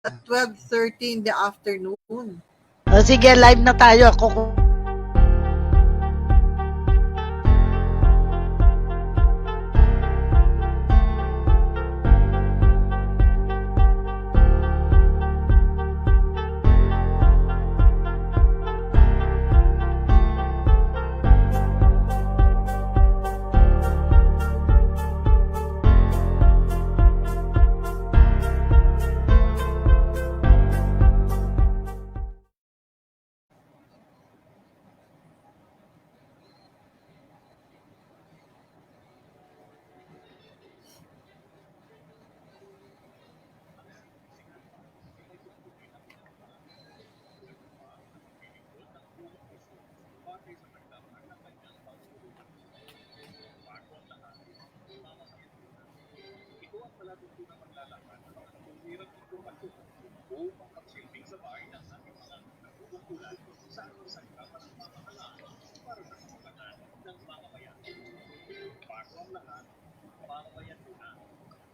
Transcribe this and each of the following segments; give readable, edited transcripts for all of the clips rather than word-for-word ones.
at 12:30 in the afternoon. O sige, live na tayo.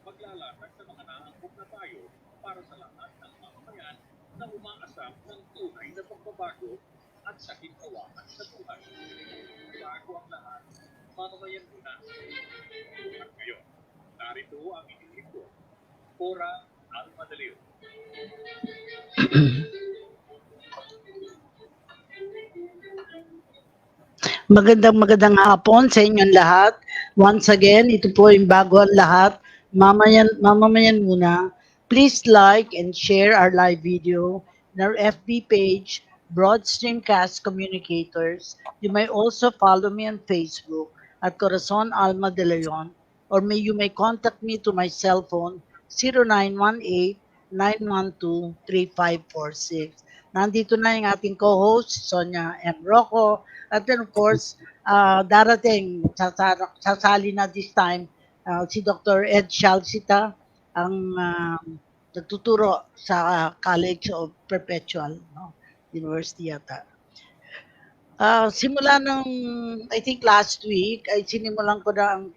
Maglalatag sa mga naangkop na payo para sa lahat ng mamamayan na umaasam ng tunay na pagbabago at sakinawaan sa buhay. Bago ang lahat, mamamayan muna. At ngayon, narito ang inyong lingkod, Corazon Alma. Magandang hapon sa inyong lahat. Once again, ito po yung bago ang lahat. Mamamayan muna. Please like and share our live video in our FB page, Broad Streamcast Communicators. You may also follow me on Facebook at Corazon Alma de Leon, or you may contact me to my cell phone 0918-912-3546. Nandito na yung ating co-host, Sonia and Roco. At then of course, darating, sasali na this time, si Dr. Zialcita, ang nagtuturo sa College of Perpetual, no? University yata. Simula ng, I think last week, ay sinimulan ko na,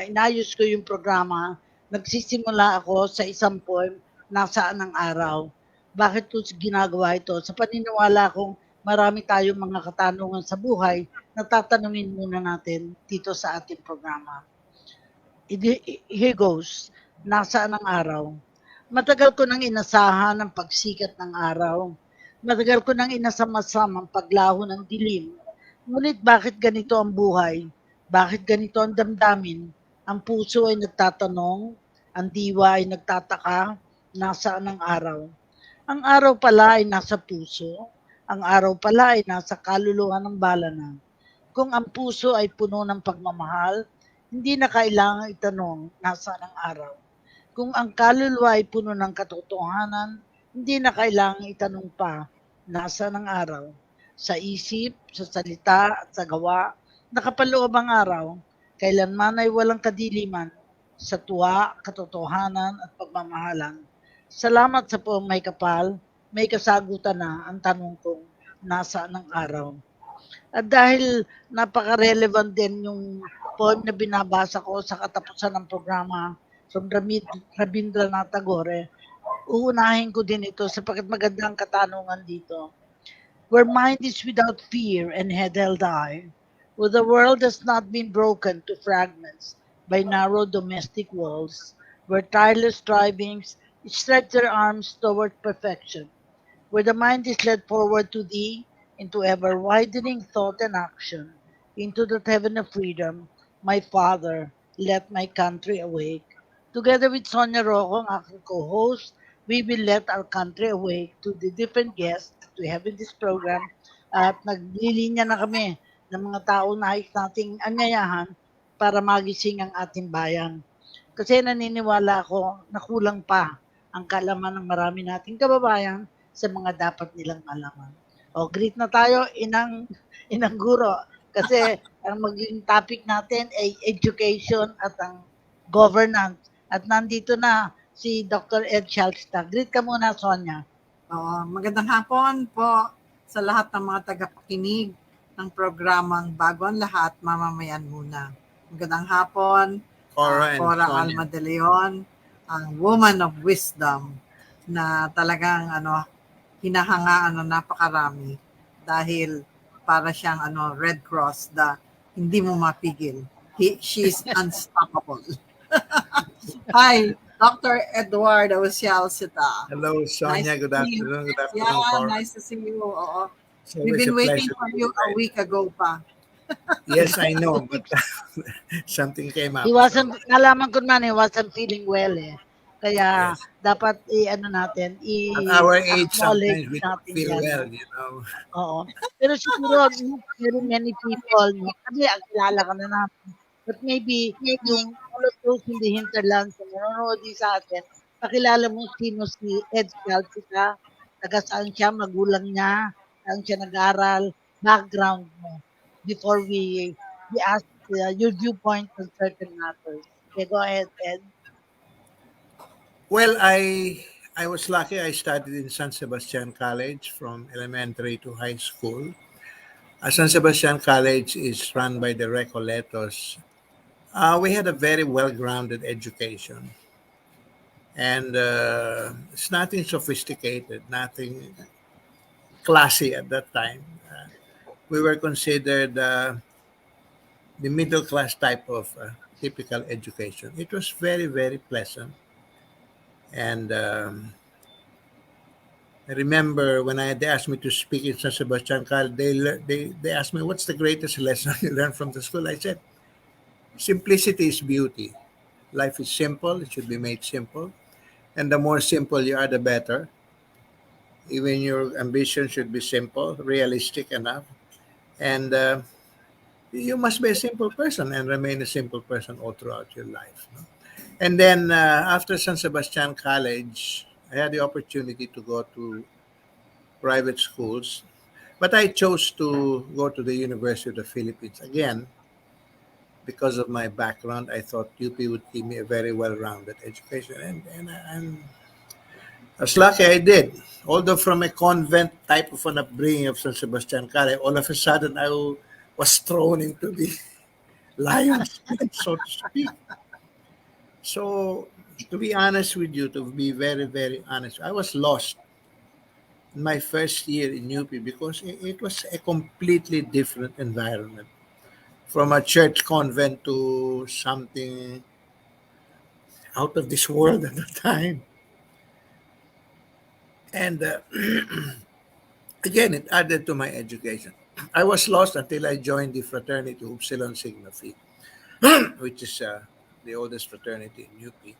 inayos ko yung programa. Nagsisimula ako sa isang poem, nasaan ang araw. Bakit ko ginagawa ito? Sa paniniwala kong marami tayong mga katanungan sa buhay na tatanungin muna natin dito sa ating programa. Here goes, nasaan ang araw? Matagal ko nang inasahan ang pagsikat ng araw. Matagal ko nang inasamasam ang paglaho ng dilim. Ngunit bakit ganito ang buhay? Bakit ganito ang damdamin? Ang puso ay nagtatanong, ang diwa ay nagtataka, nasaan ang araw? Ang araw pala ay nasa puso, ang araw pala ay nasa kaluluwa ng balanan. Kung ang puso ay puno ng pagmamahal, hindi na kailangang itanong, nasaan ang araw? Kung ang kaluluwa ay puno ng katotohanan, hindi na kailangang itanong pa, nasaan ang araw? Sa isip, sa salita at sa gawa, nakapaloob ang araw, kailanman ay walang kadiliman, sa tuwa, katotohanan at pagmamahalan. Salamat sa poong may kapal, may kasagutan na ang tanong kong, nasaan ang araw? At dahil napaka-relevant din yung poem na binabasa ko sa katapusan ng programa from Rabindranath Tagore, uunahin ko din ito sapagkat magandang katanungan dito. Where mind is without fear and head held high, where the world has not been broken to fragments by narrow domestic walls, where tireless strivings stretch their arms toward perfection, where the mind is led forward to thee into ever widening thought and action, into that heaven of freedom, my Father, let my country awake. Together with Sonia Roco, ang aking co-host, we will let our country awake to the different guests that we have in this program. At naglilinya na kami ng mga tao na nais nating anyayahan para magising ang ating bayan. Kasi naniniwala ako na kulang pa ang kaalaman ng marami nating kababayan sa mga dapat nilang malaman. O, greet na tayo, inang guro. Kasi ang magiging topic natin ay education at ang governance. At nandito na si Dr. Zialcita. Greet ka muna, Sonia. Magandang hapon po sa lahat ng mga tagapakinig ng programang Bago ang Lahat, Mamamayan Muna. Magandang hapon, Cora Alma de Leon, ang Woman of Wisdom. na talagang hinahangaan ng napakarami dahil para siyang Red Cross na hindi mo mapigil. She's unstoppable. Hi, Dr. Eduardo Zialcita. Hello, Nice Sonia. to Good see you. afternoon. Good afternoon, Yeah, Cora. nice to see you. Oo. It's We've always a been waiting pleasure for to be you a right. week ago pa. Yes, I know, but something came He up. So, wasn't, nalaman ko na, he wasn't feeling well eh. Kaya yes. dapat ano natin, At our age, i-acknowledge sometimes we don't natin feel yan. well, No? you know. Oo. Pero siguro, very many people, no? Kasi ang kilala ka na namin. But maybe, yung all of those in the hinterlands na nanonood din sa atin, pakilala mo sino si Ed Zialcita, taga saan siya, magulang niya, saan siya nag-aral, background mo, before we ask your viewpoint on certain matters. Okay, go ahead, Ed. Well, I was lucky. I studied in San Sebastian College from elementary to high school. San Sebastian College is run by the Recoletos. We had a very well-grounded education, and it's nothing sophisticated, nothing classy at that time. We were considered the middle class type of typical education. It was very, very pleasant. And I remember when they asked me to speak in San Sebastian College, they asked me, "What's the greatest lesson you learned from the school?" I said, "Simplicity is beauty. Life is simple, it should be made simple. And the more simple you are, the better. Even your ambition should be simple, realistic enough. And you must be a simple person and remain a simple person all throughout your life." No? And then after San Sebastian College, I had the opportunity to go to private schools, but I chose to go to the University of the Philippines again because of my background. I thought UP would give me a very well-rounded education, and I was lucky I did. Although from a convent type of an upbringing of San Sebastian College, all of a sudden was thrown into the lion's den, so to speak. So, to be honest with you, to be very, very honest, I was lost in my first year in UP because it was a completely different environment. From a church convent to something out of this world at the time. And again, it added to my education. I was lost until I joined the fraternity Upsilon Sigma Phi, which is the oldest fraternity in UP.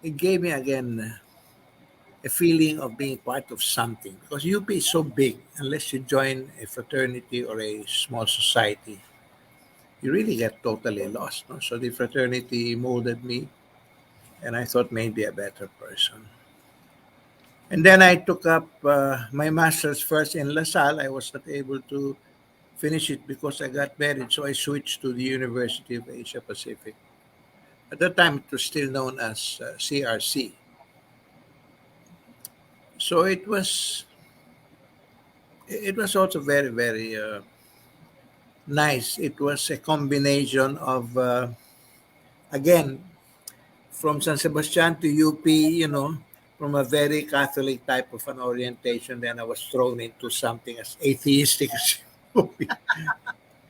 It gave me again a feeling of being part of something because UP is so big. Unless you join a fraternity or a small society, you really get totally lost. No? So the fraternity molded me, and I thought maybe a better person. And then I took up my master's first in LaSalle. I was not able to finish it because I got married, so I switched to the University of Asia Pacific. At that time, it was still known as CRC. So it was also very, very nice. It was a combination of again from San Sebastian to UP, from a very Catholic type of an orientation. Then I was thrown into something as atheistic as UP.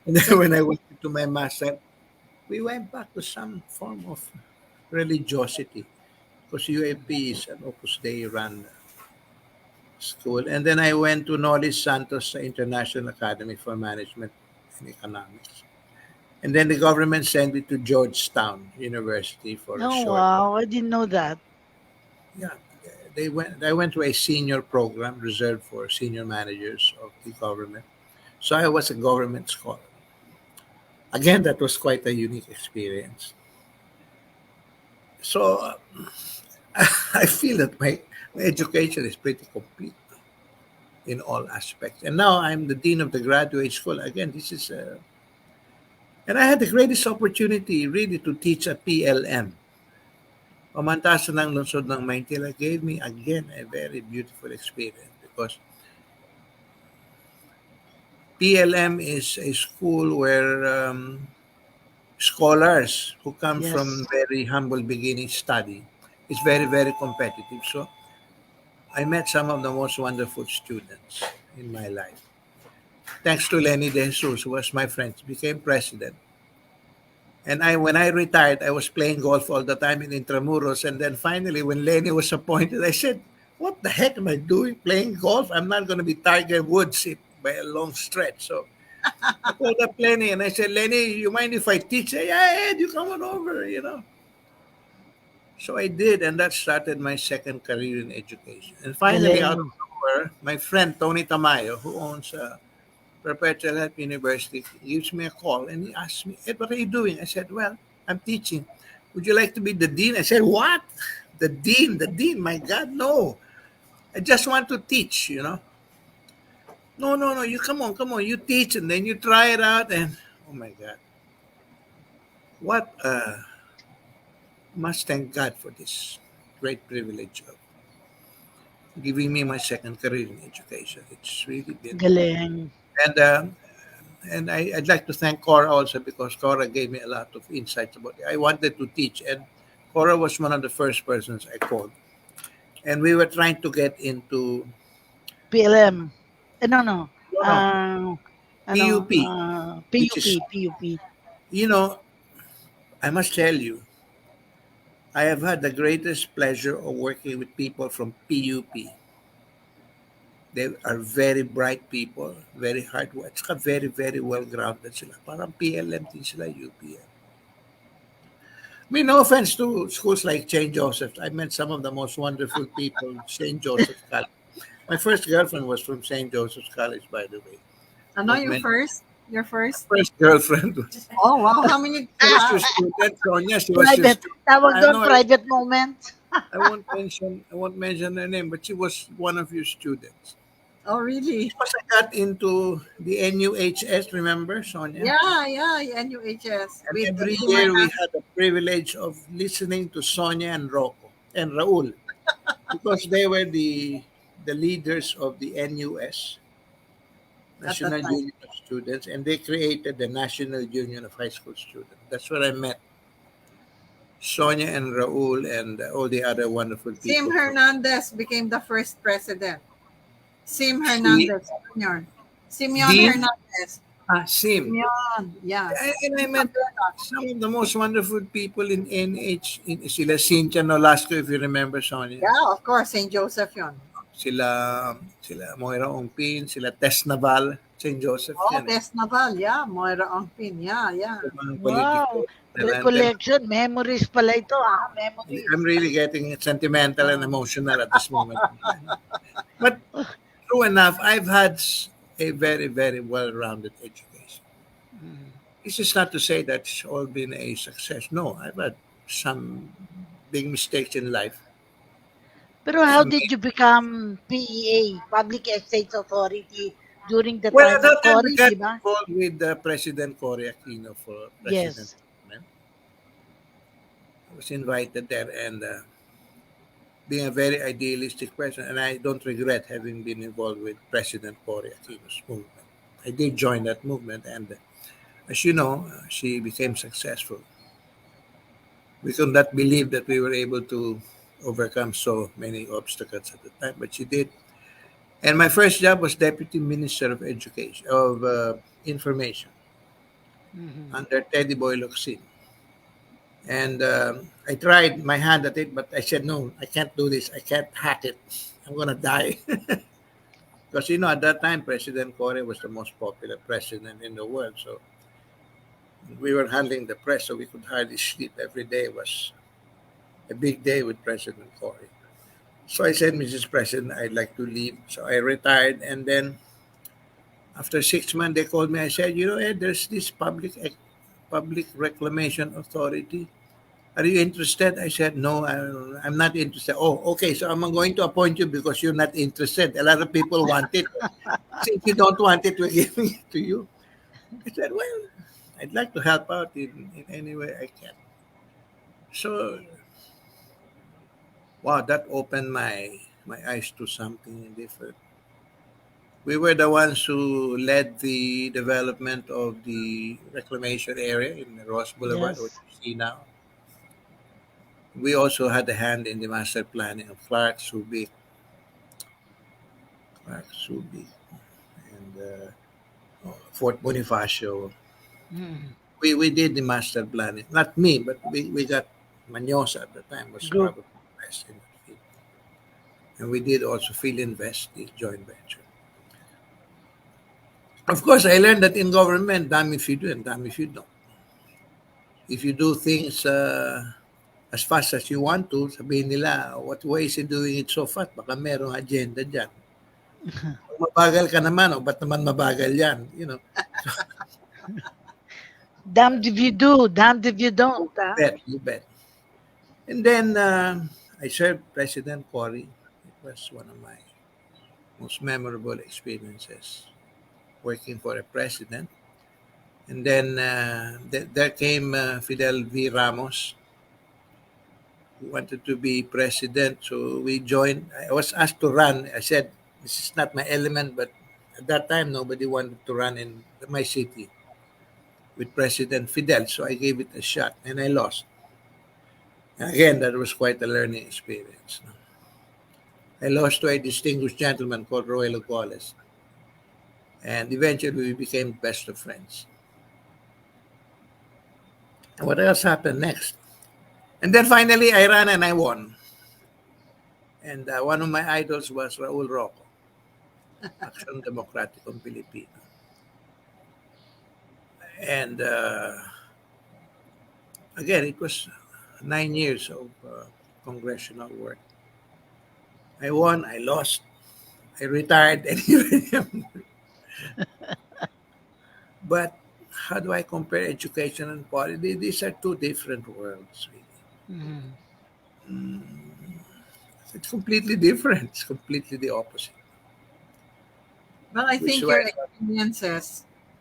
And then when I went into my master, we went back to some form of religiosity because UAP is an Opus Dei run school. And then I went to Nolis Santos International Academy for Management and Economics. And then the government sent me to Georgetown University for a Oh, short. wow. I didn't know that. Yeah, I went to a senior program reserved for senior managers of the government. So I was a government scholar. Again, that was quite a unique experience. So I feel that my education is pretty complete in all aspects. And now I'm the dean of the graduate school. Again, this is and I had the greatest opportunity really to teach at PLM. Pamantasan ng lungsod ng Maynila gave me again a very beautiful experience because PLM is a school where scholars who come from Yes. very humble beginnings study. It's very, very competitive. So I met some of the most wonderful students in my life. Thanks to Lenny De Jesus, who was my friend, became president. And when I retired, I was playing golf all the time in Intramuros. And then finally, when Lenny was appointed, I said, "What the heck am I doing playing golf? I'm not going to be Tiger Woods by a long stretch." So I called up Lenny and I said, "Lenny, you mind if I teach?" "Yeah, Ed, you come on over. So I did, and that started my second career in education. And finally, out of Galing. nowhere, my friend Tony Tamayo, who owns Perpetual Health University, gives me a call and he asked me, "Ed, what are you doing?" I said, "Well, I'm teaching. Would you like to be the dean?" I said, "What? The dean? The dean? My God, no. I just want to teach. No, no, no. You come on. You teach and then you try it out. And oh my God, what? Must thank God for this great privilege of giving me my second career in education. It's really been Galing. and I'd like to thank Cora also because Cora gave me a lot of insights about it. I wanted to teach, and Cora was one of the first persons I called, and we were trying to get into PLM. No, no. no no Ah, ano, PUP, which PUP, is PUP. you know I must tell you I have had the greatest pleasure of working with people from PUP. They are very bright people, very hard work, saka very very well grounded sila. Parang PLM din sila UP. I mean, no offense to schools like St. Joseph's. I met some of the most wonderful people in St. Joseph's College. My first girlfriend was from St. Joseph's College, by the way. Ano Not yung many. first? Your My first? first girlfriend was Oh, wow. How many did she you was your have? student, Sonia. She was your Private. student. Tawag I doon, know. private moment. I won't mention her name, but she was one of your students. Oh, really? Because I got into the NUHS, remember, Sonia? Yeah, yeah. NUHS. And With every Lima year we Nas. had the privilege of listening to Sonia and Roco and Raul because they were the leaders of the NUS, At that National time. Union of Students, and they created the National Union of High School Students. That's where I met Sonia and Raul and all the other wonderful Sim people from Hernandez became the first president. Sim Si Hernandez Jr. Simeon Dean Hernandez. Sim. Simeon. Yes. And I He's from met some of the most wonderful people in NH, sila Cynthia Nolasco, if you remember, Sonia. Yeah, of course. St. Joseph yun. Sila Moira Ongpin, sila Tess Naval, St. Joseph Oh, yan eh. Tess Naval. Yeah. Moira Ongpin. Yeah, yeah. Yung mga politiko, Wow. talented. Recollection. Memories pala ito, ah. I'm Memories. really getting sentimental and Ah. emotional at this moment. But true enough, I've had a very, very well-rounded education. Mm. This is not to say that it's all been a success. No, I've had some big mistakes in life. Pero how Some did you become PEA, Public Estates Authority, during the Well, at time of that time, we Cory, got di ba? involved with President Cory Aquino for president. Yes. I was invited there, and being a very idealistic person, and I don't regret having been involved with President Cory Aquino's movement. I did join that movement, and as you know, she became successful. We could not believe that we were able to overcome so many obstacles at the time, but she did. And my first job was Deputy Minister of Education, of Information, Mhm. under Teddy Boy Locsin. And I tried my hand at it, but I said, no, I can't do this. I can't hack it. I'm going to die. Because, at that time, President Cory was the most popular president in the world. So we were handling the press, so we could hardly sleep. Every day was a big day with President Cory. So I said, Mrs. President, I'd like to leave. So I retired. And then after 6 months, they called me. I said, Ed, there's this public reclamation authority. Are you interested? I said, no, I'm not interested. Oh, okay. So I'm going to appoint you because you're not interested. A lot of people want it. Since you don't want it, we're giving it to you. I said, well, I'd like to help out in any way I can. So, wow, that opened my eyes to something different. We were the ones who led the development of the reclamation area in the Ross Boulevard, what Yes. you see now. We also had a hand in the master planning of Clark, Subic, Park Subic, and Fort Bonifacio. Mm. We did the master planning. Not me, but we got Manyosa at the time was Group. probably best in the field. And we did also Field Invest, the joint venture. Of course, I learned that in government, damn if you do and damn if you don't. If you do things as fast as you want to, sabihin nila, what way is he doing it so fast? Baka merong agenda dyan. Kung mabagal ka naman, o ba't naman mabagal yan? Damned if you do, damned if you don't. You bet. And then I served President Cory. It was one of my most memorable experiences working for a president. And then there came Fidel V. Ramos, who wanted to be president. So we joined. I was asked to run. I said, this is not my element, but at that time, nobody wanted to run in my city with President Fidel. So I gave it a shot and I lost. And again, that was quite a learning experience. I lost to a distinguished gentleman called Roel Wallace. And eventually we became best of friends. And what else happened next? And then finally I ran and I won. And one of my idols was Raul Roco, Action Democraticong Pilipino. And again, it was 9 years of congressional work. I won, I lost, I retired, and here I am. But how do I compare education and politics? These are two different worlds, really. Mm. It's completely different. It's completely the opposite. Well, I Which think way?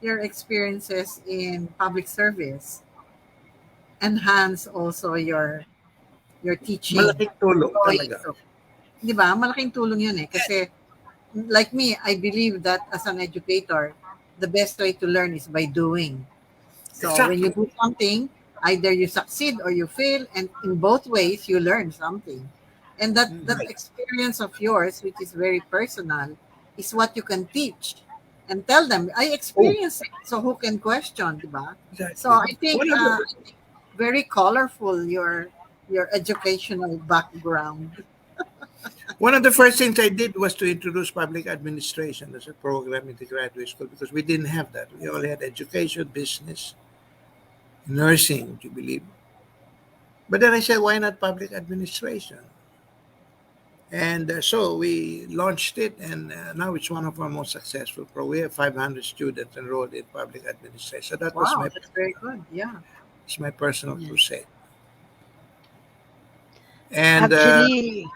your experiences in public service enhance also your teaching. Malaking tulong Going talaga. through. Di ba? Malaking tulong yun eh. Kasi like me, I believe that as an educator, the best way to learn is by doing. So when you Exactly. do something, either you succeed or you fail, and in both ways you learn something. And that Right. experience of yours, which is very personal, is what you can teach and tell them. I Oh, experienced it, so who can question, di ba? So exactly. One of the I think very colorful your educational background. One of the first things I did was to introduce public administration as a program in the graduate school because we didn't have that. We only had education, business, nursing, would you believe? But then I said, why not public administration? And so we launched it, and now it's one of our most successful programs. We have 500 students enrolled in public administration. So that was Wow, that's very good. Yeah. my personal Yeah. crusade. And Actually,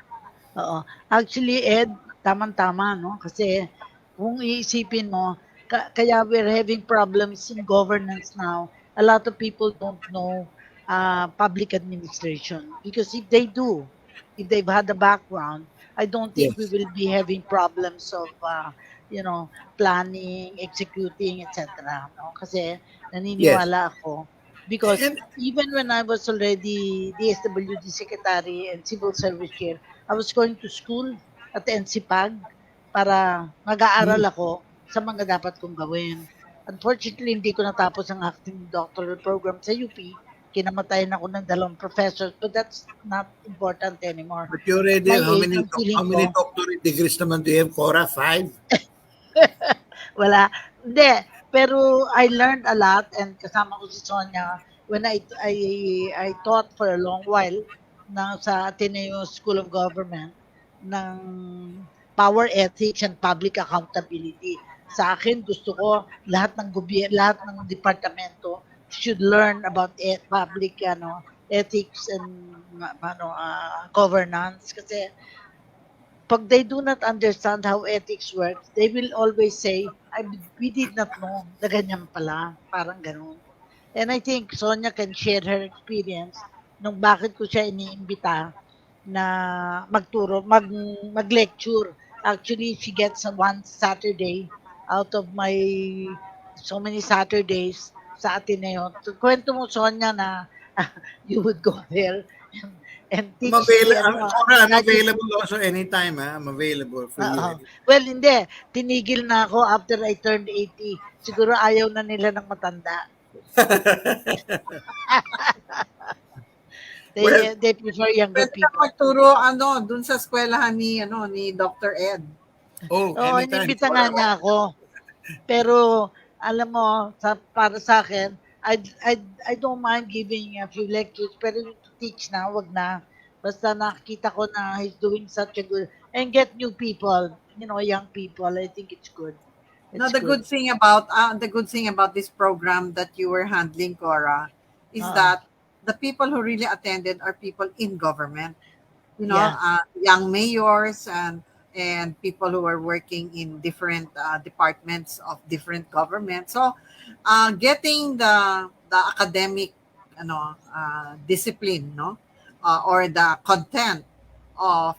oo. Actually, Ed, tamang-tama, no? Kasi kung iisipin mo, kaya we're having problems in governance now. A lot of people don't know public administration because if they've had a background, I don't think we yes, will be having problems of, planning, executing, etc. No? Kasi yes. naniniwala ako because And even when I was already DSWD Secretary and Civil Service Chair, I was going to school at NCPAG para mag-aaral mm, ako sa mga dapat kong gawin. Unfortunately, hindi ko natapos ang acting doctoral program sa UP. Kinamatayan ako ng 2 professors, but that's not important anymore. but you At already my have age, ang how feeling many ko, doctorate degrees naman do you have, Cora? 5? wala. Hindi, pero I learned a lot and kasama ko si Sonia when I taught for a long while sa Ateneo School of Government ng power ethics and public accountability. Sa akin, gusto ko lahat ng departamento should learn about public ethics and governance kasi pag they do not understand how ethics works, they will always say, we did not know na ganyan pala. Parang ganun. And I think Sonia can share her experience nung bakit ko siya iniimbita na mag-lecture. Actually, she gets one Saturday out of my so many Saturdays sa Ateneo. Kwento mo, Sonia, na you would go there and teach the ano, Cora, I'm graduate. available also anytime. I'm available for you. Oo. Well, hindi. Tinigil na ako after I turned 80. Siguro ayaw na nila ng matanda. Well, They prefer younger Pwede ka people. magturo, dun sa eskwelahan ni Dr. Ed. Oo, anytime, inimbita nga Cora. niya ako. Pero alam mo, para sa akin, I don't mind giving a few lectures, pero yung to teach na, wag na. Basta nakikita ko na he's doing such a good, and get new people, young people. I think it's good. No, It's good. the good thing about this program that you were handling, Cora, is Oo. that the people who really attended are people in government. Yeah. Young mayors and people who are working in different departments of different governments. So, getting the academic, discipline, no, or the content of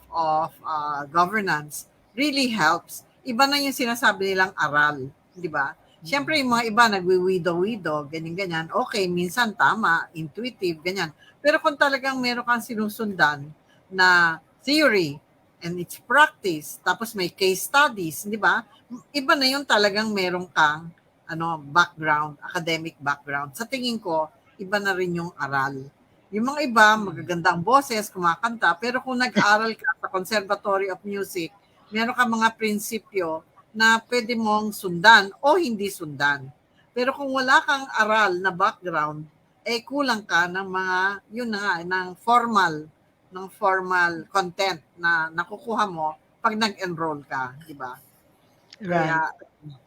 governance really helps. Iba na yung sinasabi nilang aral, di ba? Siyempre, yung mga iba nagwiwido-wido, ganyan-ganyan. Okay, minsan tama, intuitive, ganyan. Pero kung talagang meron kang sinusundan na theory and its practice, tapos may case studies, di ba? Iba na yung talagang meron kang background, academic background. Sa tingin ko, iba na rin yung aral. Yung mga iba, magagandang boses, kumakanta, pero kung nag-aral ka sa Conservatory of Music, meron ka mga prinsipyo na pwede mong sundan o hindi sundan. Pero kung wala kang aral na background, kulang ka ng mga, yun na nga, ng formal content na nakukuha mo pag nag-enroll ka, di ba? Right. Kaya,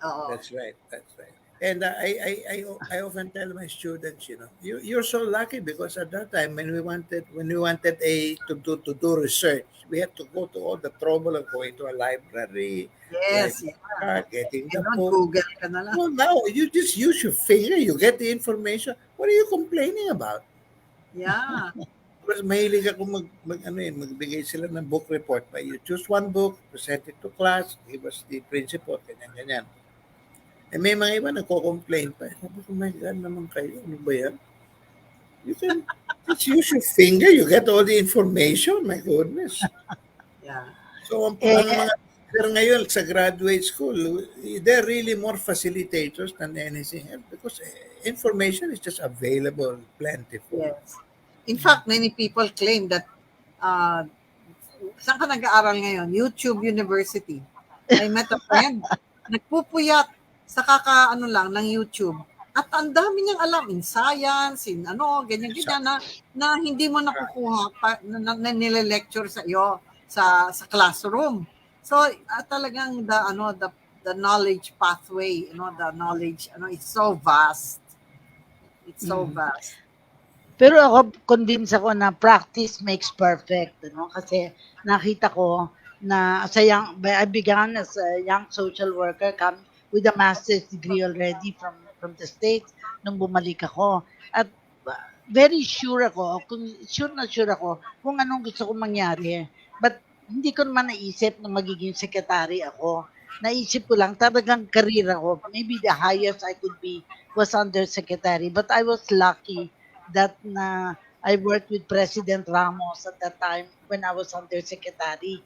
oo. That's right. That's right. And I often tell my students, you're so lucky because at that time when we wanted to do research, we had to go to all the trouble of going to a library, Yes, library yeah. card, getting the Ganon, book. Google ka na lang. Well, now you just use your finger, you get the information. What are you complaining about? Yeah. Mas mahilig ako magbigay sila ng book report pa. You choose one book, present it to class, give us the principle, ganyan. May mga iba nagko-complain pa. Sabi ko, my God naman kayo, ano ba yan? You can just use your finger, you get all the information, my goodness. Yeah. So, ang Eh, mga teacher ngayon sa graduate school, they're really more facilitators than anything else because information is just available, plentiful. Yes. In fact, many people claim that uh, saan ka nag-aaral ngayon? YouTube University. I met a friend, nagpupuyat sa lang ng YouTube. At ang dami niyang alam in science, in ganyan-ganyan na hindi mo nakukuha na nile-lecture sa iyo sa classroom. So talagang the knowledge pathway, the knowledge it's so vast. It's so vast. Pero ako, convinced ako na practice makes perfect. Kasi nakita ko na I began as a young social worker with a master's degree already from the States nung bumalik ako. At very sure ako kung anong gusto kong mangyari. But hindi ko naman naisip na magiging secretary ako. Naisip ko lang, talagang career ako. Maybe the highest I could be was undersecretary. But I was lucky that I worked with President Ramos at that time when I was undersecretary.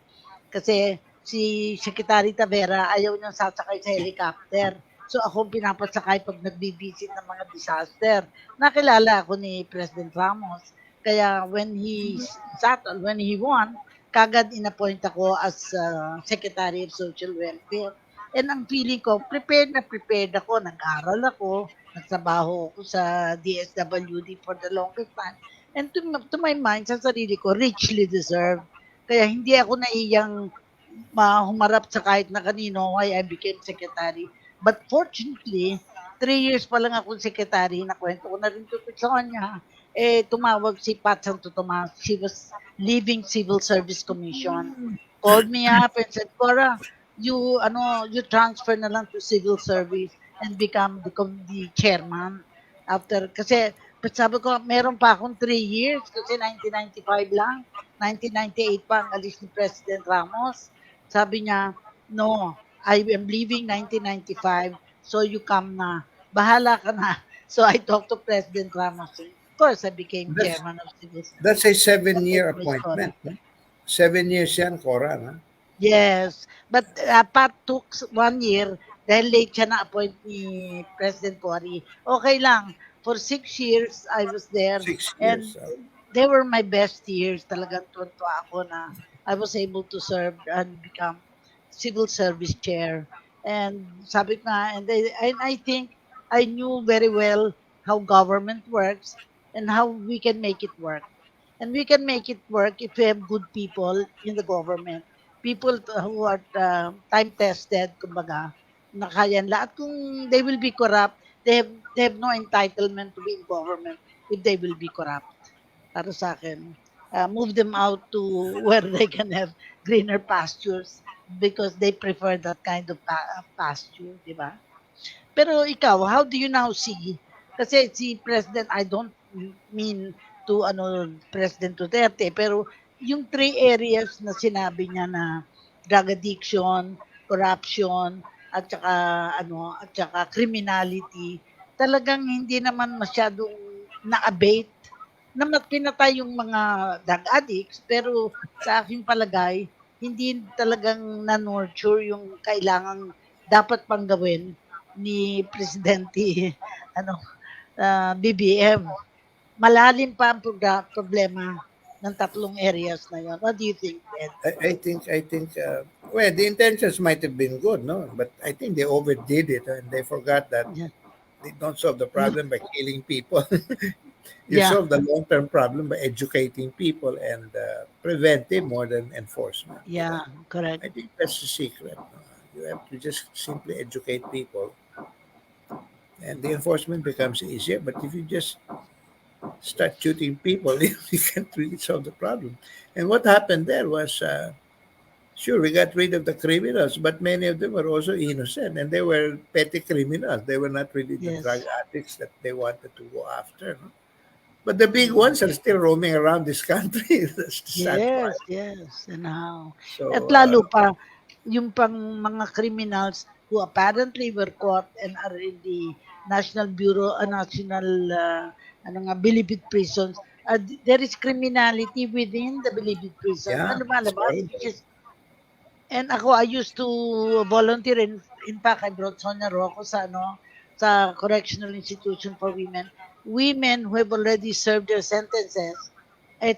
Kasi si Secretary Tavera ayaw niyang sasakay sa helicopter. So ako pinapasakay pag nagbibisit ng mga disaster. Nakilala ako ni President Ramos. Kaya when he won, kagad inappoint ako as Secretary of Social Welfare. And ang feeling ko, prepared ako. Nag-aral ako, nagtrabaho ako sa DSWD for the longest time. And to my mind, sa sarili ko, richly deserved. Kaya hindi ako naiyang humarap sa kahit na kanino why I became secretary. But fortunately, 3 years pa lang ako secretary, nakwento ko na rin to Sonia, tumawag si Pat Santo Tomas. She was leaving Civil Service Commission. Called me up and said, Cora, you transfer na lang to civil service and become the chairman kasi sabi ko meron pa akong 3 years kasi 1995 lang, 1998 pa ang alis ni President Ramos. Sabi niya, no, I am leaving 1995, so you come na, bahala ka na. So I talked to President Ramos, course, I became That's chairman of civil that's a service. But 7-year anyways, appointment. Cora. No? 7 years yan, Cora. No? Yes, but Pat took 1 year dahil late siya na-appoint ni President Cory. Okay lang. For 6 years, I was there, 6 years. and they were my best years. Talagang tuwa ako na I was able to serve and become civil service chair. And sabi ko nga, and I think I knew very well how government works and how we can make it work. And we can make it work if we have good people in the government. People who are time tested, kumbaga, na kaya lahat. Kung they will be corrupt, they have no entitlement to be in government if they will be corrupt. Para sa akin, move them out to where they can have greener pastures because they prefer that kind of pasture, di ba? Pero ikaw, how do you now see? Kasi si President, I don't mean to President Duterte, pero yung three areas na sinabi niya na drug addiction, corruption, at saka criminality, talagang hindi naman masyadong na-abate. Pinatay yung mga drug addicts, pero sa aking palagay, hindi talagang na-nurture yung kailangang dapat pang gawin ni Presidente ano, BBM. Malalim pa ang problema ng tatlong areas na yon. What do you think, Ed? Well, the intentions might have been good, no? But I think they overdid it and they forgot that Yeah. they don't solve the Mm, problem by killing people. You yeah, solve the long-term problem by educating people and preventive more than enforcement. yeah, correct. I think that's the secret. You have to just simply educate people, and the enforcement becomes easier. But if you just start shooting people, you can't really solve the problem. And what happened there was, sure, we got rid of the criminals, but many of them were also innocent, and they were petty criminals. They were not really the drug Yes. addicts that they wanted to go after. No? But the big Mm. ones are still roaming around this country. That's the sad Yes, part. yes, and how. At So, lalo pa, yung pang mga criminals who apparently were caught and are in the National Bureau, National, Bilibid prisons. There is criminality within the Bilibid prison na yeah, it's lumalabas, which horrible. is, and ako, I used to volunteer in fact, I brought Sonia Roco sa Correctional Institution for Women. Women who have already served their sentences,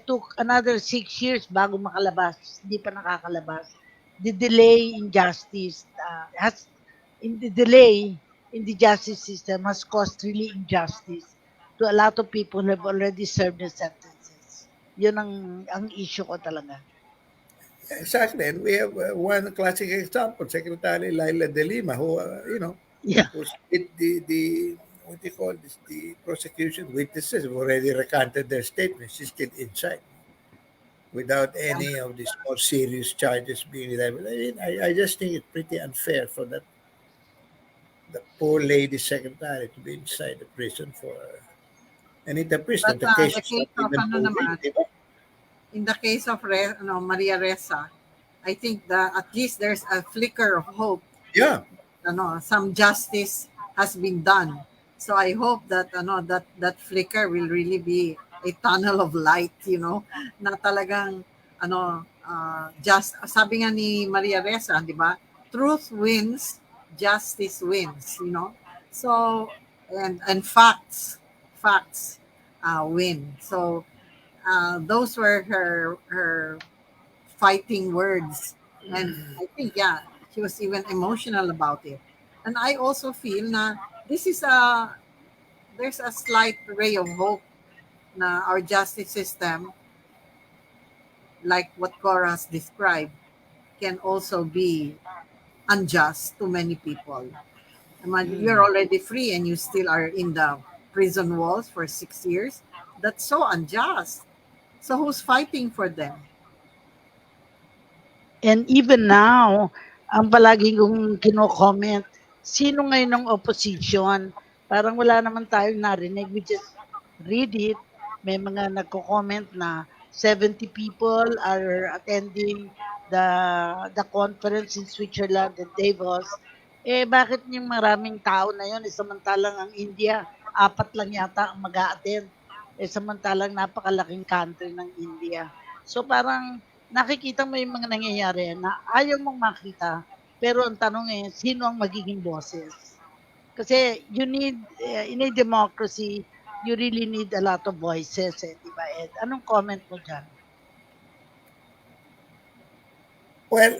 took another 6 years bago makalabas. Hindi pa nakakalabas. The delay in justice in the delay in the justice system has caused really injustice to a lot of people who have already served their sentences. Yun ang issue ko talaga. Exactly. And we have one classic example, Secretary Laila De Lima, who, Yeah, who's the what do you call this, the prosecution witnesses have already recanted their statements. She's still inside without any of these more serious charges being leveled. I mean, I just think it's pretty unfair for the poor lady secretary to be inside the prison for, and in the prison, But the case the is not case of even ano moving. naman, in the case of Maria Ressa, I think that at least there's a flicker of hope. Yeah. Some justice has been done. So I hope that that flicker will really be a tunnel of light, na talagang just sabi nga ni Maria Ressa, 'di ba? Truth wins, justice wins. So and facts win. So those were her fighting words. And I think, yeah, she was even emotional about it. And I also feel na this is there's a slight ray of hope na our justice system, like what Cora has described, can also be unjust to many people. You're mm. already free and you still are in the prison walls for 6 years. That's so unjust. So who's fighting for them? And even now, ang palagi kong kino-comment, sino ngayon ang opposition? Parang wala naman tayong narinig. We just read it. May mga nagko-comment na 70 people are attending the conference in Switzerland and Davos. Bakit yung maraming tao na yun? Samantalang ang India, 4 lang yata ang mag-a-attend. eh samantalang napakalaking country ng India. So parang nakikita mo yung mga nangyayari na ayaw mong makita, pero ang tanong eh, sino ang magiging bosses? Kasi in a democracy, you really need a lot of voices, eh, di ba, Ed? Anong comment mo dyan? Well,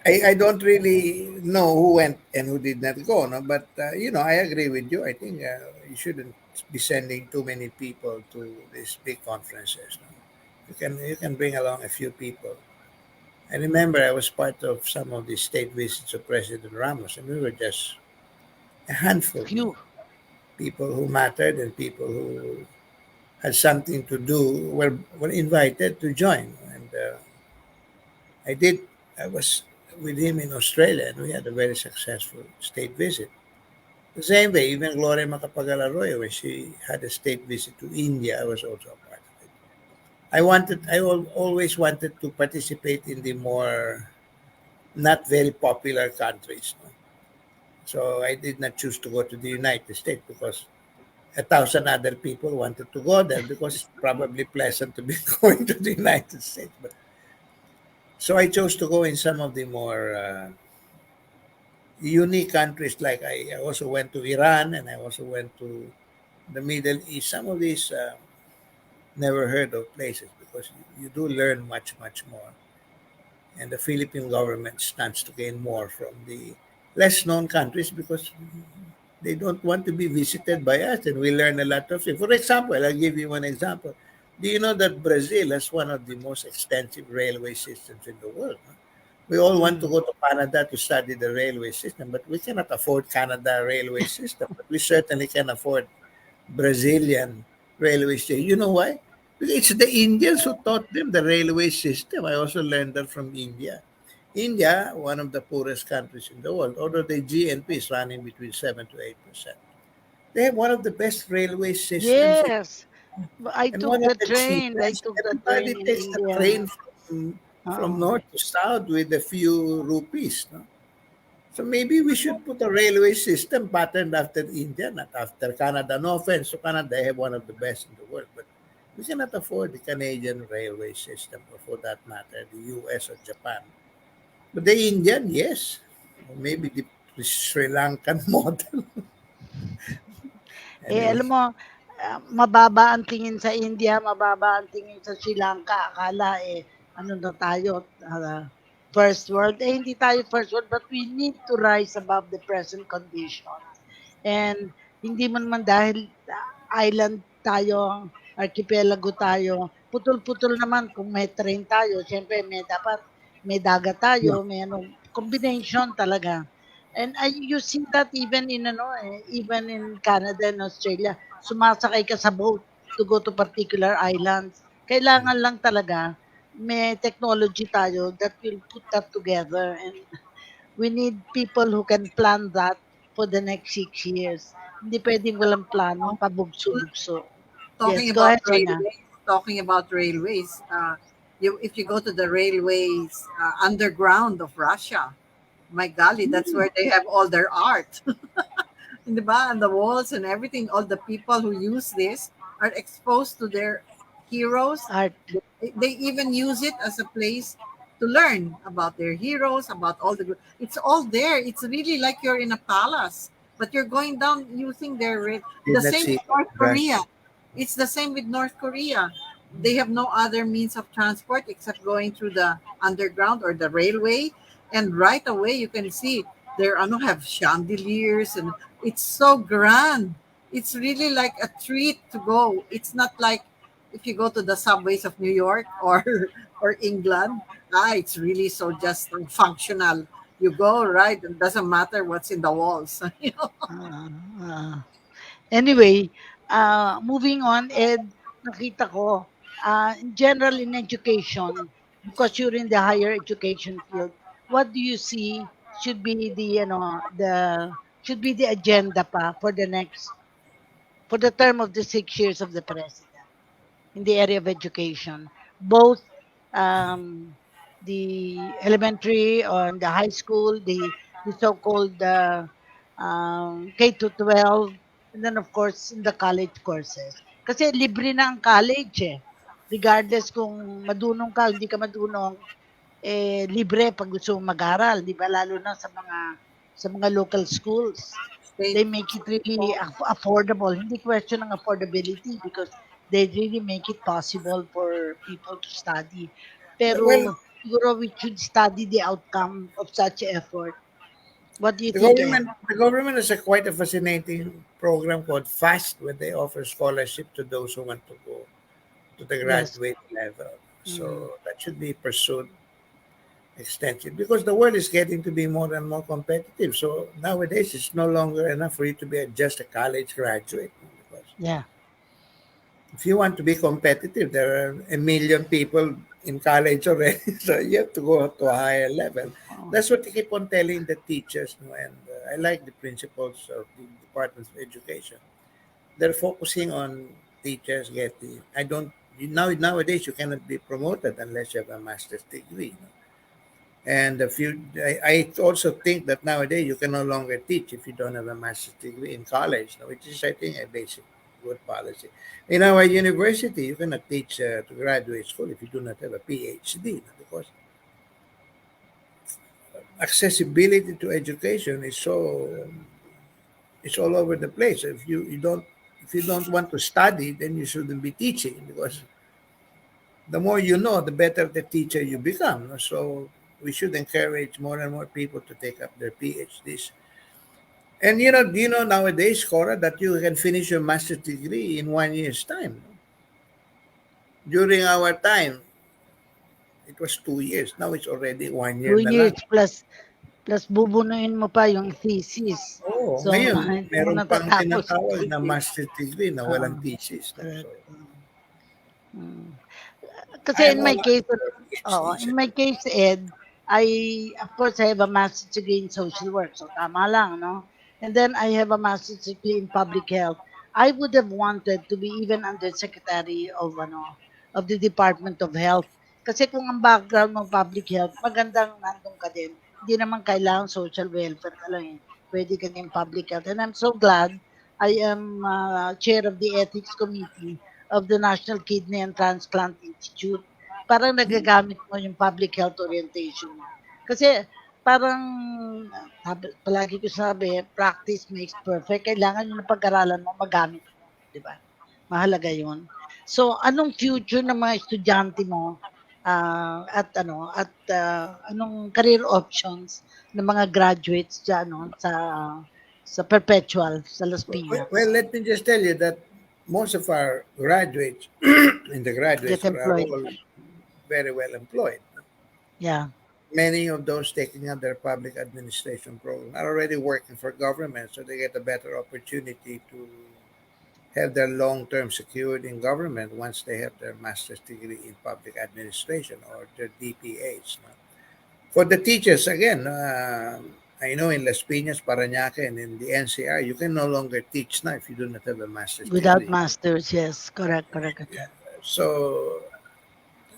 I don't really know who went and who did not go, no? But I agree with you. I think you shouldn't be sending too many people to these big conferences. No? You can bring along a few people. I remember I was part of some of the state visits of President Ramos, and we were just a handful, no? Phew. People who mattered and people who had something to do were invited to join. And I did. I was with him in Australia, and we had a very successful state visit. The same way, even Gloria Macapagal-Arroyo, when she had a state visit to India, I was also a part of it. Always wanted to participate in the more not very popular countries. No? So I did not choose to go to the United States because a thousand other people wanted to go there because it's probably pleasant to be going to the United States. But so I chose to go in some of the more unique countries. Like I also went to Iran and I also went to the Middle East. Some of these never heard of places because you do learn much more. And the Philippine government stands to gain more from the less known countries because they don't want to be visited by us, and we learn a lot of things. For example, I'll give you one example. Do you know that Brazil has one of the most extensive railway systems in the world? No? We all want to Mm. go to Canada to study the railway system, but we cannot afford Canada railway system. But we certainly can afford Brazilian railway system. You know why? Because it's the Indians who taught them the railway system. I also learned that from India. India, one of the poorest countries in the world, although the GNP is running between 7 to 8%. They have one of the best railway systems Yes. I and took one of the the train. I cheapest. took the Everybody train in takes the India. train from Oo. north to south with a few rupees. No? So maybe we should put a railway system patterned after India, not after Canada. No offense to Canada, they have one of the best in the world, but we cannot afford the Canadian railway system, or for that matter, the US or Japan. But the Indian, yes. Or maybe the Sri Lankan model. Eh, Anyway, alam mo, mababa ang tingin sa India, mababa ang tingin sa Sri Lanka. Akala eh, ano na tayo, first world. Eh, hindi tayo first world, but we need to rise above the present conditions. And hindi man naman dahil island tayo, archipelago tayo, putol-putol naman kung may train tayo. Siyempre, may dagat tayo, yeah, may ano, combination talaga. And you see that even in even in Canada and Australia, sumasakay ka sa boat to go to particular islands. Kailangan lang talaga may technology tayo that will put that together, and we need people who can plan that for the next 6 years. Hindi pwedeng walang plano, pabugso-bugso. Talking Yes, go about ahead, Sonia. railways, talking about railways, if you go to the railways underground of Russia, my golly, that's Hmm, where they have all their art. Di ba? And the walls and everything, all the people who use this are exposed to their heroes. art. They even use it as a place to learn about their heroes, about all the. It's all there. It's really like you're in a palace, but you're going down using did the not same see with that North in Korea. Russia. It's the same with North Korea. They have no other means of transport except going through the underground or the railway, and right away you can see there are no have chandeliers, and it's so grand. It's really like a treat to go. It's not like if you go to the subways of New York or or England. It's really so just functional. You go right, it doesn't matter what's in the walls. Ah, ah. Anyway, moving on, Ed, nakita ko, in general in education, because you're in the higher education field, what do you see should be should be the agenda pa for the term of the 6 years of the president in the area of education, both um, the elementary or the high school, the so-called K to 12, and then of course in the college courses. Kasi libre na ang college eh. Regardless kung madunong ka, hindi ka madunong, libre pag gusto mong mag-aral, 'di ba? Lalo na sa mga local schools. State. They make it really affordable. Hindi question ng affordability because they really make it possible for people to study. Well, Pero siguro we should study the outcome of such effort. What do you the think, Ed? government has a quite a fascinating program called FAST, where they offer scholarship to those who want to go to the Yes. graduate level. Mm. So that should be pursued extensive because the world is getting to be more and more competitive. So nowadays, it's no longer enough for you to be just a college graduate. Because Yeah. if you want to be competitive, there are a million people in college already. So you have to go to a higher level. Oh. That's what they keep on telling the teachers. And I like the principles of the Department of Education. They're focusing on teachers getting. I don't. Nowadays, you cannot be promoted unless you have a master's degree. And I also think that nowadays you can no longer teach if you don't have a master's degree in college, no, which is, I think, a basic good policy. In our university, you cannot teach to graduate school if you do not have a PhD, no, because accessibility to education is so it's all over the place. If you don't want to study, then you shouldn't be teaching because the more you know, the better the teacher you become. No? So we should encourage more and more people to take up their PhDs. And do you know nowadays, Cora, that you can finish your master's degree in 1 year's time? No? During our time, it was 2 years. Now it's already 1 year Two na years lang. plus bubunuin mo pa yung thesis. Oo, So, ngayon, hindi mo meron pang natatapos yung tinatawag na thesis. master's degree na Oo, walang thesis. No? So, correct. Mm. Kasi I'm in all my case, for PhDs. in my case, Ed, of course, I have a master's degree in social work. So, tama lang, no? And then I have a master's degree in public health. I would have wanted to be even undersecretary of the Department of Health. Kasi kung ang background mo public health, magandang nandun ka din. Hindi naman kailangan social welfare ka lang eh. Pwede ka din public health. And I'm so glad I am chair of the ethics committee of the National Kidney and Transplant Institute. Parang nagagamit mo yung public health orientation mo. Kasi parang palagi ko sabi, practice makes perfect. Kailangan yung napag-aralan mo, magamit mo. Di ba? Mahalaga yun. So, anong future ng mga estudyante mo anong career options ng mga graduates dyan sa perpetual sa Las Well, Piñas? let me just tell you that most of our graduates in the graduate Get school are employed. all very well employed. Yeah. Many of those taking up their public administration program are already working for government, so they get a better opportunity to have their long-term secured in government once they have their master's degree in public administration or their DPAs. No? For the teachers, again, I know in Las Piñas, Parañaque, and in the NCR, you can no longer teach now if you do not have a master's Without degree. masters, yes. Correct. Yeah. So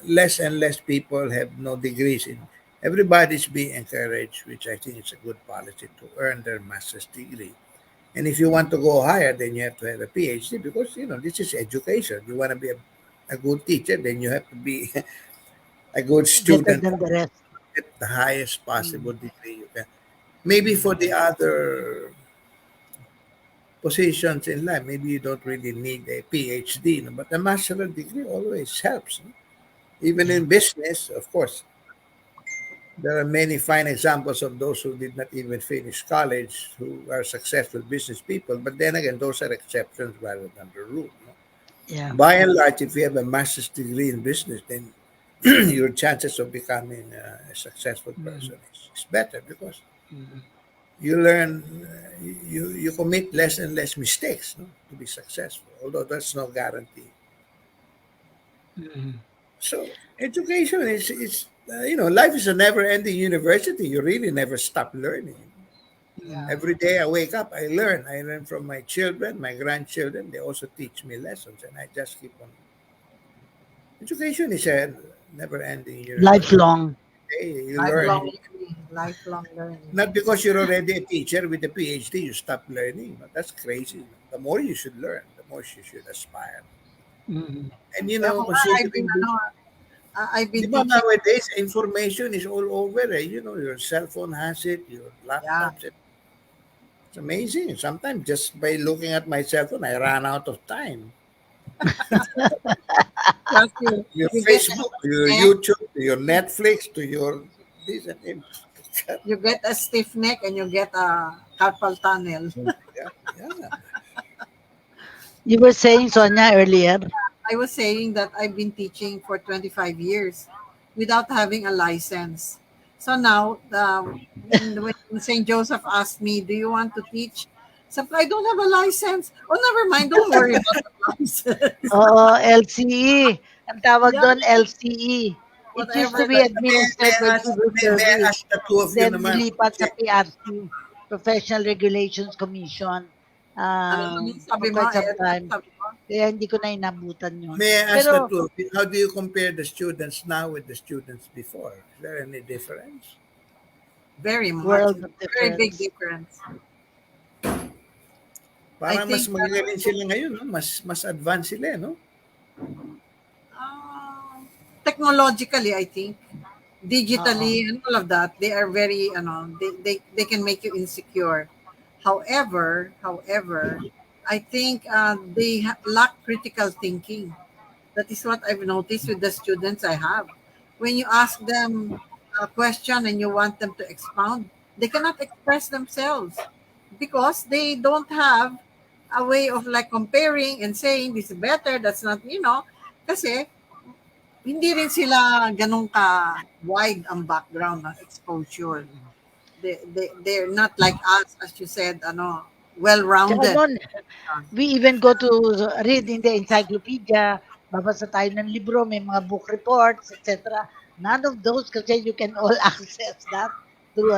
less and less people have no degrees in. Everybody's being encouraged, which I think is a good policy, to earn their master's degree. And if you want to go higher, then you have to have a PhD because this is education. You want to be a good teacher, then you have to be a good Better student than the rest. at the highest possible Mm, degree you can. Maybe for mm, the other positions in life, maybe you don't really need a PhD, no? But a master's degree always helps. No? Even yeah. in business, of course, there are many fine examples of those who did not even finish college who are successful business people. But then again, those are exceptions rather than the rule. No? Yeah. By and large, if you have a master's degree in business, then your chances of becoming a successful Mm, person is better because mm, you learn, you commit less and less mistakes, no, to be successful. Although that's no guarantee. mm, So education life is a never-ending university. You really never stop learning. mm. Every day I wake up, I learn. I learn from my children, my grandchildren. They also teach me lessons, and I just keep on. Education is a never-ending university. Lifelong. You learn. Lifelong learning. Not because you're already a teacher with a PhD, you stop learning. No, that's crazy. The more you should learn, the more you should aspire. Mm. And Eh, ako nga, considering this, I've di been ba teaching. nowadays, information is all over. Your cell phone has it, your Yeah. laptops. It's amazing. Sometimes just by looking at my cell phone, I ran out of time. Plus Your you get a Facebook, stiff to your neck, YouTube, to your Netflix, to your this and that. you get a stiff neck and you get a carpal tunnel. Yeah, yeah. You were saying, Sonia, earlier. I was saying that I've been teaching for 25 years without having a license. So now, when St. Joseph asked me, "Do you want to teach?" Sabi ko, I don't have a license. Oh, never mind. Don't worry about the license. Oo, LCE. Ang tawag Yeah, doon, LCE. It used to whatever be that. May administered by I ask, civil may I service. ask the two of you Then naman? nilipat sa PRC, Professional Regulations Commission, Ano naman for sabi mo, quite some eh, time. sabi mo? Kaya hindi ko na inabutan yun. May I ask the Pero, two of you, how do you compare the students now with the students before? Is there any difference? Very much. world of Very big difference. difference. I Parang mas think magaling sila ngayon, no? Mas advanced sila, no? technologically, I think, Oo. digitally and all of that, they are very, they can make you insecure. However, I think lack critical thinking. That is what I've noticed with the students I have. When you ask them a question and you want them to expound, they cannot express themselves because they don't have a way of like comparing and saying this is better, that's not, kasi hindi rin sila ganun ka wide ang background ng exposure. They're not like us, as you said, Tsaka well-rounded. noon, we even go to read in the encyclopedia, babasa tayo ng libro, may mga book reports, etc. None of those kasi you can all access that through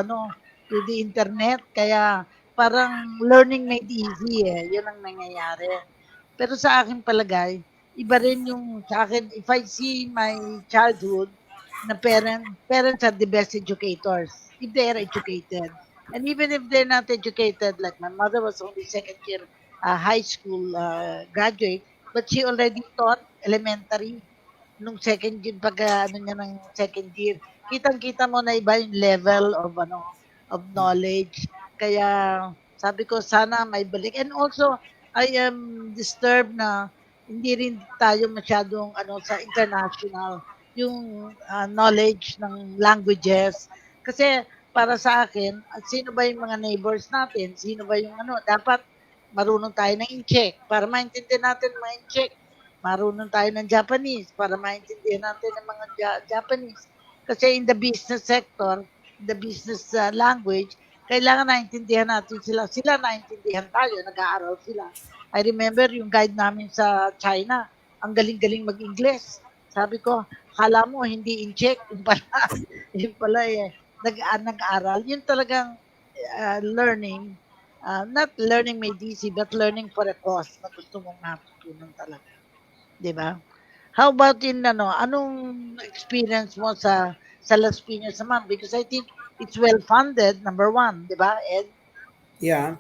through the internet. Kaya parang learning made easy eh. Yun ang nangyayari. Pero sa akin palagay, iba rin yung sa akin, if I see my childhood, na parents are the best educators if they are educated. And even if they're not educated, like my mother was only second year high school graduate, but she already taught elementary nung second year, pag ano niya ng second year. Kitang-kita mo na iba yung level of of knowledge. Kaya sabi ko sana may balik. And also, I am disturbed na hindi rin tayo masyadong sa international yung knowledge ng languages. Kasi para sa akin, sino ba yung mga neighbors natin? Sino ba yung dapat marunong tayo ng Incheck para maintindihan natin mga Incheck. Marunong tayo ng Japanese para maintindihan natin ng mga Japanese. Kasi in the business sector, in the business language, kailangan naintindihan natin sila. Sila naintindihan tayo, nag-aaral sila. I remember yung guide namin sa China, ang galing-galing mag-Ingles. Sabi ko, akala mo hindi in-check, yung pala, yung pala nag-aral. Yun talagang learning, not learning made easy, but learning for a cause na gusto mong matutunan talaga. 'Di ba? How about in anong experience mo sa Las Piñas naman? Because I think it's well funded, number one, 'di ba? And Yeah.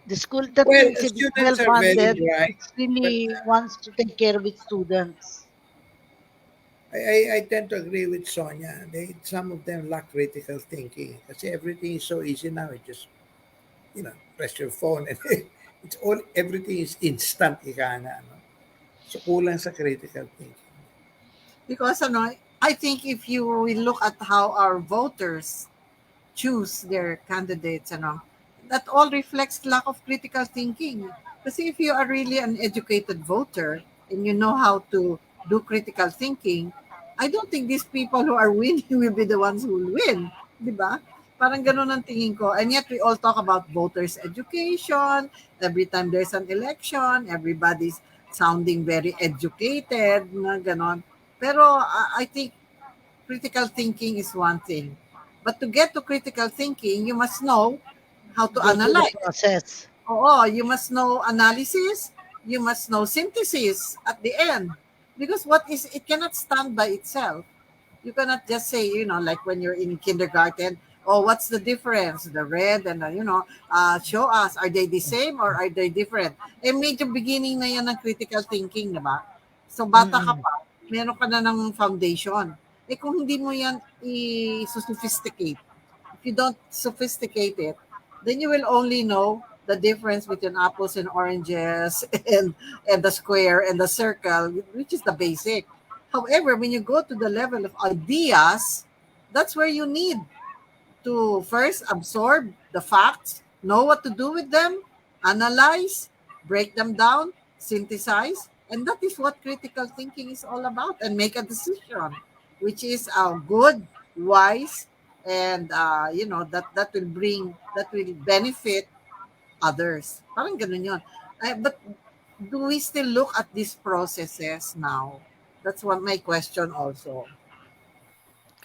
the school, that Well, means if it's well students are very funded, bright, it's but really wants to take care of its students. I tend to agree with Sonia. Some of them lack critical thinking. Kasi everything is so easy now. You just, press your phone and it's all, everything is instant, ika nga, no? So, kulang sa critical thinking. Because I think if you will look at how our voters choose their candidates, that all reflects lack of critical thinking. Because if you are really an educated voter and you know how to do critical thinking, I don't think these people who are winning will be the ones who will win. Di ba? Parang ganun ang tingin ko. And yet we all talk about voters' education. Every time there's an election, everybody's sounding very educated, na ganon. Pero I think critical thinking is one thing. But to get to critical thinking, you must know how to Go through the analyze. process. Oo, you must know analysis, you must know synthesis at the end. Because it cannot stand by itself. You cannot just say, like when you're in kindergarten, oh, what's the difference? The red and show us, are they the same or are they different? Eh, medyo beginning na yan ng critical thinking, di ba? So bata ka Mm. pa, meron ka na ng foundation. Eh kung hindi mo yan i-sophisticate, if you don't sophisticate it, then you will only know the difference between apples and oranges and the square and the circle, which is the basic. However, when you go to the level of ideas, that's where you need to first absorb the facts, know what to do with them, analyze, break them down, synthesize, and that is what critical thinking is all about, and make a decision, which is good, wise, and that will benefit others. Parang ganun yun. But do we still look at these processes now? That's what my question also.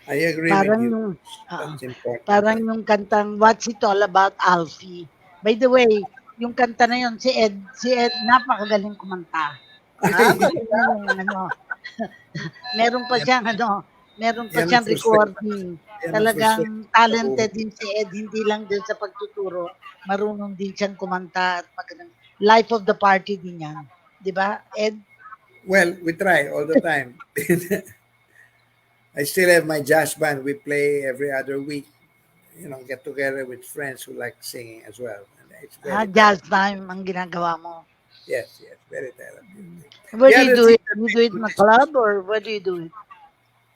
I agree with Parang you. yung oo, That's important. parang yung kantang What's It All About, Alfie. By the way, yung kanta na yun si Ed napakagaling kumanta. Ah, Tingnan mo yung ano, meron pa yan, siyang ano, meron pa yan ang siyang frustration. recording. Yan ang Talagang frustration sa talented buhay. din si Ed, hindi lang din sa pagtuturo, marunong din siyang kumanta at magaling. Life of the party din yan. 'Di ba, Ed? Well, we try all the time. I still have my jazz band. We play every other week. Get together with friends who like singing as well. And it's very Jazz therapeutic. time ang ginagawa mo. Yes, yes, very therapeutic. Where The do you other do thing it? that You we do it do in a is club or where do you do it?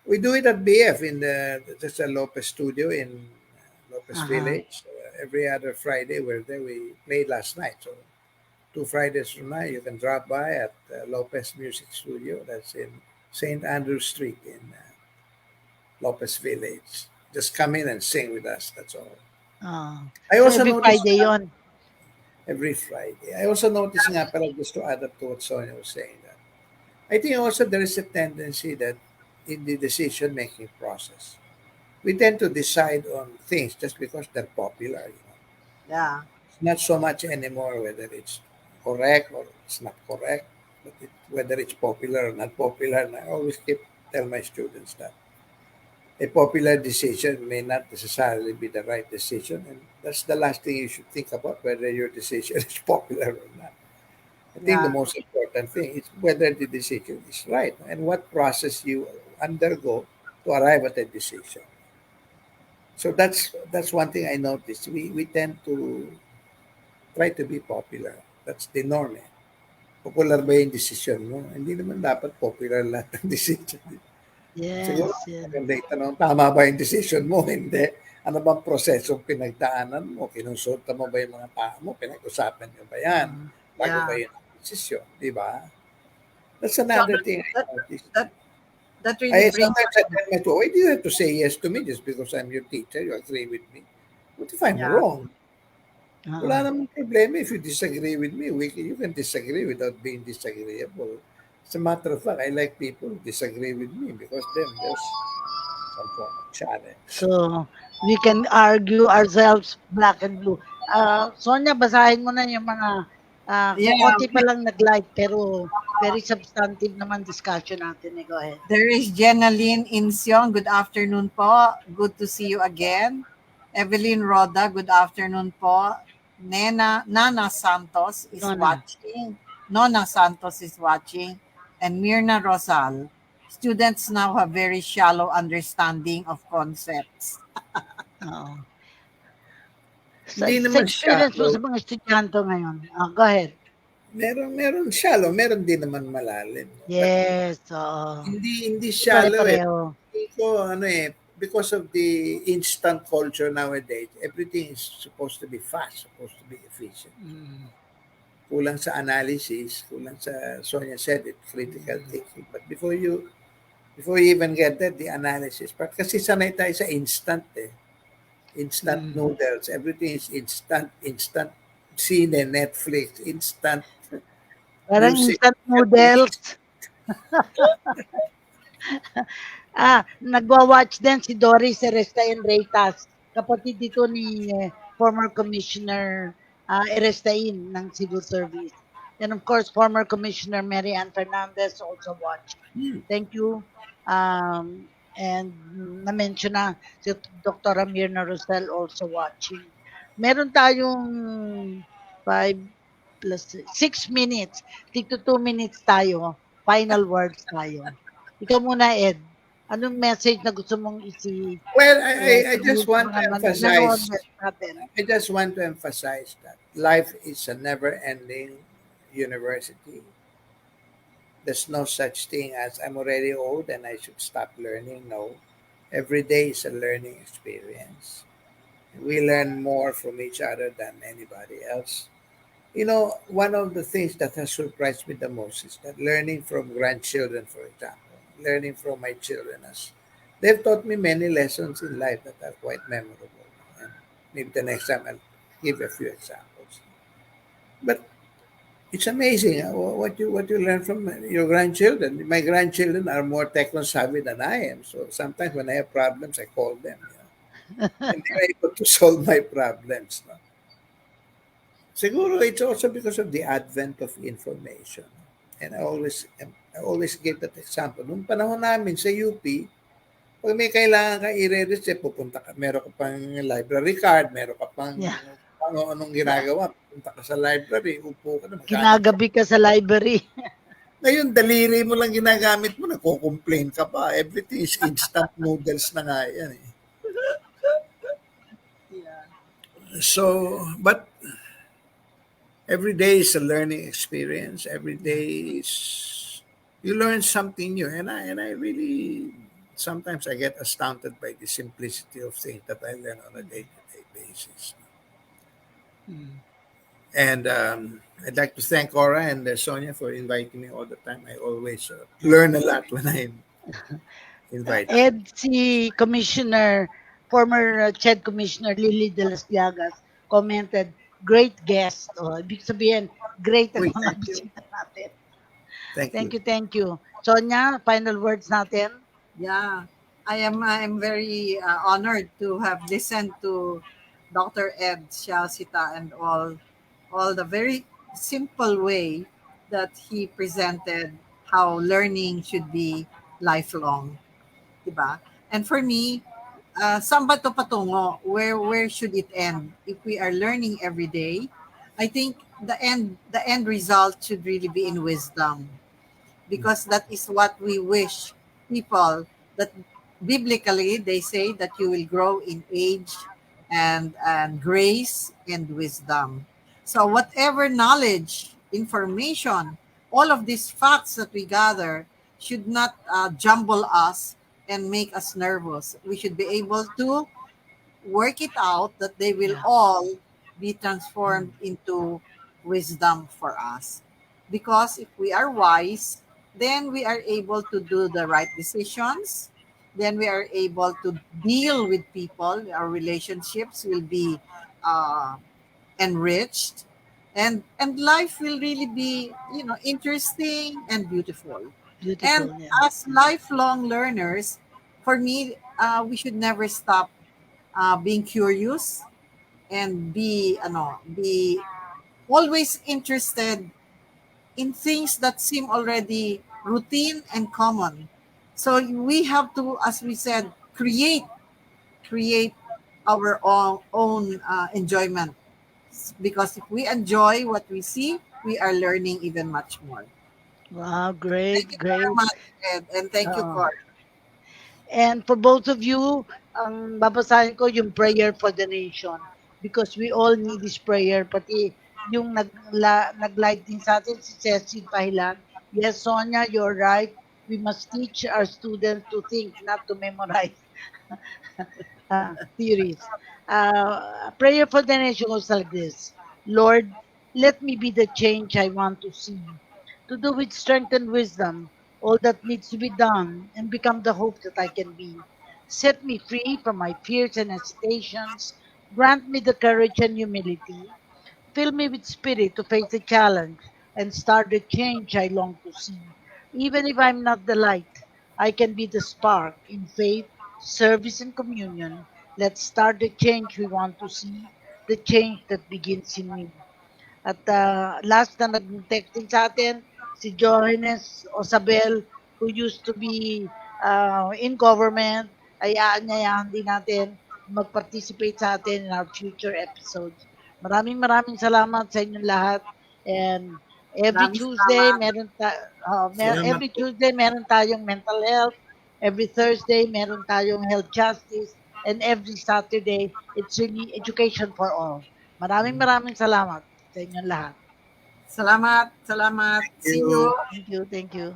we do it at BF in the Lopez studio in Lopez Uh-huh. Village. Every other Friday, we're there. We played last night. So 2 Fridays from now, you can drop by at Lopez Music Studio. That's in St. Andrew Street in Lopez Village. Just come in and sing with us. That's all. I So also every noticed Friday yon. every Friday. I also noticed nga pala, just to add up to what Sonia was saying, that I think also there is a tendency that in the decision making process, we tend to decide on things just because they're popular. yeah, It's not so much anymore whether it's correct or it's not correct, but whether it's popular or not popular. And I always keep tell my students that a popular decision may not necessarily be the right decision, and that's the last thing you should think about, whether your decision is popular or not. I think the yeah, most important thing is whether the decision is right and what process you undergo to arrive at a decision. So that's one thing I noticed. We tend to try to be popular. That's the norm. Eh. Popular ba yung decision mo? Hindi naman dapat popular lahat ng decision. Siguro Yes, yeah. maganda itanong, tama ba yung decision mo? Hindi. Ano bang prosesong pinagdaanan mo? Kinonsulta mo ba yung mga tao mo? Pinag-usapan nyo ba yan? Uh, Bago yeah. kayo ng desisyon, di ba? That's So another thing I that noticed. that that really I brings sometimes I tell myself, why do you have to say yes to me just because I'm your teacher? You agree with me. What if I'm yeah, wrong? Wala uh, namang problema if you disagree with me. You can disagree without being disagreeable. As a matter of fact, I like people who disagree with me because then there's some form of challenge. so we can argue ourselves black and blue. Sonia, basahin mo na yung mga yeah. konti pa lang nag-like pero very substantive naman discussion natin. Go ahead. There is Jenaline Insion. Good afternoon po. Good to see you again. Evelyn Roda. Good afternoon po. Nana Santos is No na. watching. Nona Santos is watching. And Mirna Rosal. Students now have very shallow understanding of concepts. Oo. Hindi Sa naman experience mo shallow. sa mga estudyante ngayon. Go ahead. Meron shallow, meron din naman malalim. No? But Yes, oo. hindi Hindi shallow eh. pare-pareho. Hindi ko because of the instant culture nowadays, everything is supposed to be fast, supposed to be efficient. Mm, Kulang sa analysis, kulang sa, Sonia said it, critical mm, thinking. But before you even get that, the analysis part, kasi sanay tayo sa instant eh. Instant mm. noodles, everything is instant sine, Netflix, instant Parang music, instant everything noodles. Nagwa-watch din si Doris Erestain Reitas, kapatid dito ni former Commissioner Erestain ng Civil Service. And of course, former Commissioner Mary Ann Fernandez also watching. Thank you. And na-mention na si Dr. Mirna Rosel also watching. Meron tayong 5 plus 6 minutes. Tigto 2 minutes tayo. final words tayo. Ikaw muna, Ed. Anong message na gusto mong Well, I sabihin just sa want mga to nanonood emphasize natin? I just want to emphasize that life is a never-ending university. There's no such thing as I'm already old and I should stop learning. No, every day is a learning experience. We learn more from each other than anybody else. You know, one of the things that has surprised me the most is that learning from grandchildren, for example, learning from my children, as they've taught me many lessons in life that are quite memorable. And maybe the next time I'll give a few examples. But it's amazing what you learn from your grandchildren. My grandchildren are more techno savvy than I am, so sometimes when I have problems, I call them, and they're able to solve my problems. No? Siguro it's also because of the advent of information. And I always give that example. Nung panahon namin sa UP, pag may kailangan ka i-register, pupunta ka, meron ka pang library card, meron ka pang Yeah. anong ginagawa, pupunta ka sa library, upo ka na, maghanap ka. Kinagabi ka sa library. Ngayon, daliri mo lang ginagamit mo, nagko-complain ka pa. Everything is instant noodles na nga yan eh. Yeah. So, but every day is a learning experience. Every day is you learn something new, and I really sometimes I get astounded by the simplicity of things that I learn on a day to day basis. Mm. And I'd like to thank Cora and Sonia for inviting me all the time. I always learn a lot when I'm invited. Ed, si Commissioner, former CHED Commissioner Lily de las Llagas commented, great guest. O, ibig sabihin, great ang Uy, mga thank you. bisita natin. Thank Thank you. you, thank you. Sonia, final words natin? Yeah, I'm very honored to have listened to Dr. Ed Zialcita and all the very simple way that he presented how learning should be lifelong, diba? And for me, saan ba to patungo? Where should it end? If we are learning every day, I think the end result should really be in wisdom, because that is what we wish people, that biblically they say that you will grow in age and grace and wisdom. So whatever knowledge, information, all of these facts that we gather should not jumble us and make us nervous. We should be able to work it out that they will Yeah. all be transformed Mm. into wisdom for us. Because if we are wise, then we are able to do the right decisions. Then we are able to deal with people. Our relationships will be uh, enriched, and life will really be interesting and beautiful. And Beautiful, yeah. as lifelong learners, for me, we should never stop being curious and be always interested in things that seem already routine and common. So we have to, as we said, create our own enjoyment, because if we enjoy what we see, we are learning even much more. Wow, Thank great, you very great. much, Ed, and thank you, Oo. Cor. And for both of you, ang babasahin ko yung prayer for the nation because we all need this prayer. Pati yung nag-live din sa atin, si Ceci Pahilan. Yes, Sonia, you're right. We must teach our students to think, not to memorize theories. Prayer for the nation goes like this. Lord, let me be the change I want to see. To do with strength and wisdom all that needs to be done and become the hope that I can be. Set me free from my fears and hesitations. Grant me the courage and humility. Fill me with spirit to face the challenge and start the change I long to see. Even if I'm not the light, I can be the spark in faith, service, and communion. Let's start the change we want to see, the change that begins in me. At last na nag-texting sa atin, si Johannes Osabel, who used to be in government, ay aanyayahan din natin mag-participate sa atin in our future episodes. Maraming maraming salamat sa inyong lahat. And Every Maraming Tuesday, salamat. Salamat every po. Tuesday, meron tayong mental health. Every Thursday, meron tayong health justice. And every Saturday, it's really education for all. Maraming Mm. maraming salamat sa inyong lahat. Salamat. Salamat. Thank See you. you. Thank you, thank you.